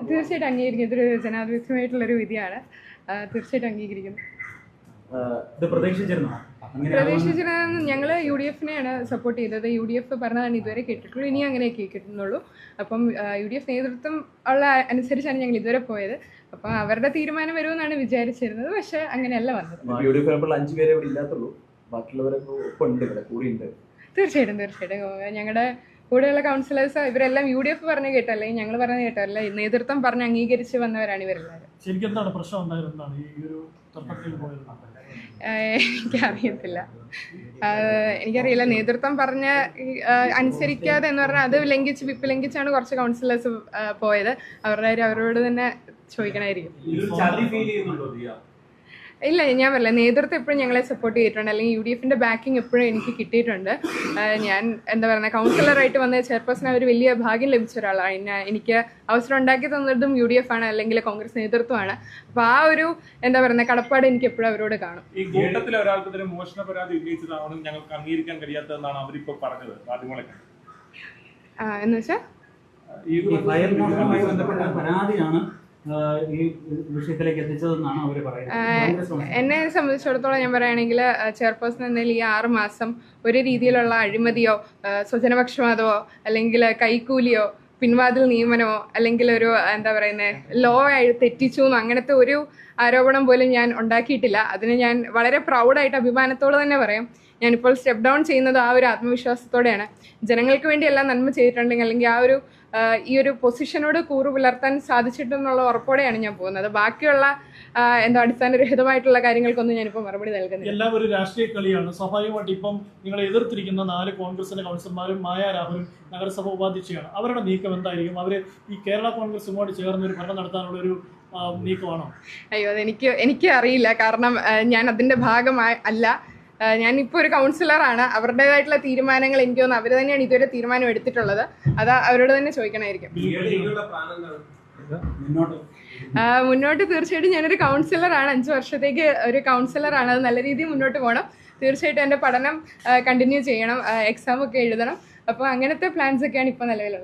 തീർച്ചയായിട്ടും അംഗീകരിക്കും. ഇതൊരു ജനാധിപത്യമായിട്ടുള്ളൊരു വിധിയാണ്. തീർച്ചയായിട്ടും അംഗീകരിക്കുന്നു. പ്രതീക്ഷിച്ചിരുന്നു. ഞങ്ങൾ UDF-നെയാണ് സപ്പോർട്ട് ചെയ്തത്. UDF പറഞ്ഞതാണ് ഇതുവരെ കേട്ടിട്ടുള്ളൂ. ഇനി അങ്ങനെ കേൾക്കുന്നുള്ളൂ. അപ്പം UDF നേതൃത്വം ഉള്ള അനുസരിച്ചാണ് ഞങ്ങൾ ഇതുവരെ പോയത്. അപ്പം അവരുടെ തീരുമാനം വരുമെന്നാണ് വിചാരിച്ചിരുന്നത്. പക്ഷെ അങ്ങനെയല്ല വന്നത്. തീർച്ചയായിട്ടും ഞങ്ങളുടെ കൂടെയുള്ള കൗൺസിലേഴ്സ് ഇവരെല്ലാം UDF പറഞ്ഞ് കേട്ടല്ലേ, ഞങ്ങൾ പറഞ്ഞ് കേട്ടല്ലേ, നേതൃത്വം പറഞ്ഞ് അംഗീകരിച്ച് വന്നവരാണ് ഇവരെല്ലാവരും. എനിക്കറിയില്ല. നേതൃത്വം പറഞ്ഞ് അനുസരിക്കാതെ എന്ന് പറഞ്ഞാൽ അത് വിപ്പ് ലംഘിച്ചാണ് കുറച്ച് കൗൺസിലേഴ്സ് പോയത്. അവരോട് തന്നെ ചോദിക്കണമായിരിക്കും. ഇല്ല, ഞാൻ പറയില്ല. നേതൃത്വം എപ്പോഴും ഞങ്ങളെ സപ്പോർട്ട് ചെയ്തിട്ടുണ്ട്. അല്ലെങ്കിൽ UDF-ന്റെ ബാക്കിംഗ് എപ്പോഴും എനിക്ക് കിട്ടിയിട്ടുണ്ട്. ഞാൻ എന്താ പറയുക, കൗൺസിലറായിട്ട് വന്ന ചെയർപേഴ്സൺ ഒരു വലിയ ഭാഗ്യം ലഭിച്ച ഒരാളാണ്. എനിക്ക് അവസരം ഉണ്ടാക്കി തന്നതും UDF ആണ്, അല്ലെങ്കിൽ കോൺഗ്രസ് നേതൃത്വമാണ്. അപ്പൊ ആ ഒരു എന്താ പറയുക കടപ്പാട് എനിക്ക് എപ്പോഴും അവരോട് കാണും. ഈ കൂട്ടത്തിൽ ഒരാൾക്കെതിരെ മോഷണ പരാതി ഉന്നയിച്ചതാണ് ഞങ്ങൾക്ക് അംഗീകരിക്കാൻ കഴിയാത്തതെന്നാണ് അവരിപ്പോ പറഞ്ഞത് മാധ്യമങ്ങളൊക്കെ. എന്ന് വെച്ചാൽ പരാതിയാണ് ഈ വിഷയത്തിലേക്ക് എത്തിച്ചതെന്നാണ് അവർ പറയുന്നത്. എന്നെ സംബന്ധിച്ചിടത്തോളം ഞാൻ പറയുകയാണെങ്കിൽ ചെയർപേഴ്സൺ എന്നതിൽ ഈ 6 മാസം ഒരു രീതിയിലുള്ള അഴിമതിയോ സ്വജനപക്ഷപാതമോ അല്ലെങ്കിൽ കൈക്കൂലിയോ പിൻവാതിൽ നിയമനമോ അല്ലെങ്കിൽ ഒരു എന്താ പറയുന്നത് ലോ തെറ്റിച്ചു എന്നോ അങ്ങനത്തെ ഒരു ആരോപണം പോലും ഞാൻ ഉണ്ടാക്കിയിട്ടില്ല. അതിന് ഞാൻ വളരെ പ്രൗഡായിട്ട് അഭിമാനത്തോടെ തന്നെ പറയാം. ഞാനിപ്പോൾ സ്റ്റെപ്പ് ഡൗൺ ചെയ്യുന്നത് ആ ഒരു ആത്മവിശ്വാസത്തോടെയാണ്. ജനങ്ങൾക്ക് വേണ്ടി എല്ലാം നന്മ ചെയ്തിട്ടുണ്ടെങ്കിൽ അല്ലെങ്കിൽ ആ ഒരു ഈ ഒരു പൊസിഷനോട് കൂറു പുലർത്താൻ സാധിച്ചിട്ടെന്നുള്ള ഉറപ്പോടെയാണ് ഞാൻ പോകുന്നത്. ബാക്കിയുള്ള അടിസ്ഥാനരഹിതമായിട്ടുള്ള കാര്യങ്ങൾക്കൊന്നും ഞാനിപ്പോൾ മറുപടി നൽകുന്നില്ല. എല്ലാം ഒരു രാഷ്ട്രീയ കളിയാണ്. സ്വാഭാവികമായിട്ട് ഇപ്പം നിങ്ങളെ എതിർത്തിരിക്കുന്ന 4 കോൺഗ്രസിന്റെ കൗൺസിലർമാരും മായ രാഹുലും നഗരസഭ ഉപാധ്യക്ഷയാണ്. അവരുടെ നീക്കം എന്തായിരിക്കും? അവര് ഈ കേരള കോൺഗ്രസുമായിട്ട് ചേർന്ന് ഒരു ഭരണം നടത്താനുള്ള ഒരു നീക്കമാണോ? അയ്യോ, എനിക്ക് അറിയില്ല. കാരണം ഞാൻ അതിന്റെ ഭാഗമായി അല്ല. ഞാനിപ്പോൾ ഒരു കൗൺസിലറാണ്. അവരുടേതായിട്ടുള്ള തീരുമാനങ്ങൾ എനിക്ക് തോന്നുന്നു അവർ തന്നെയാണ് ഇതുവരെ തീരുമാനം എടുത്തിട്ടുള്ളത്. അത് അവരോട് തന്നെ ചോദിക്കണമായിരിക്കും. മുന്നോട്ട് തീർച്ചയായിട്ടും ഞാനൊരു കൗൺസിലറാണ്. 5 വർഷത്തേക്ക് ഒരു കൗൺസിലറാണ്. അത് നല്ല രീതിയിൽ മുന്നോട്ട് പോകണം. തീർച്ചയായിട്ടും എൻ്റെ പഠനം കണ്ടിന്യൂ ചെയ്യണം. എക്സാം ഒക്കെ എഴുതണം. അപ്പോൾ അങ്ങനത്തെ പ്ലാൻസ് ഒക്കെയാണ് ഇപ്പോൾ നിലവിലുള്ളത്.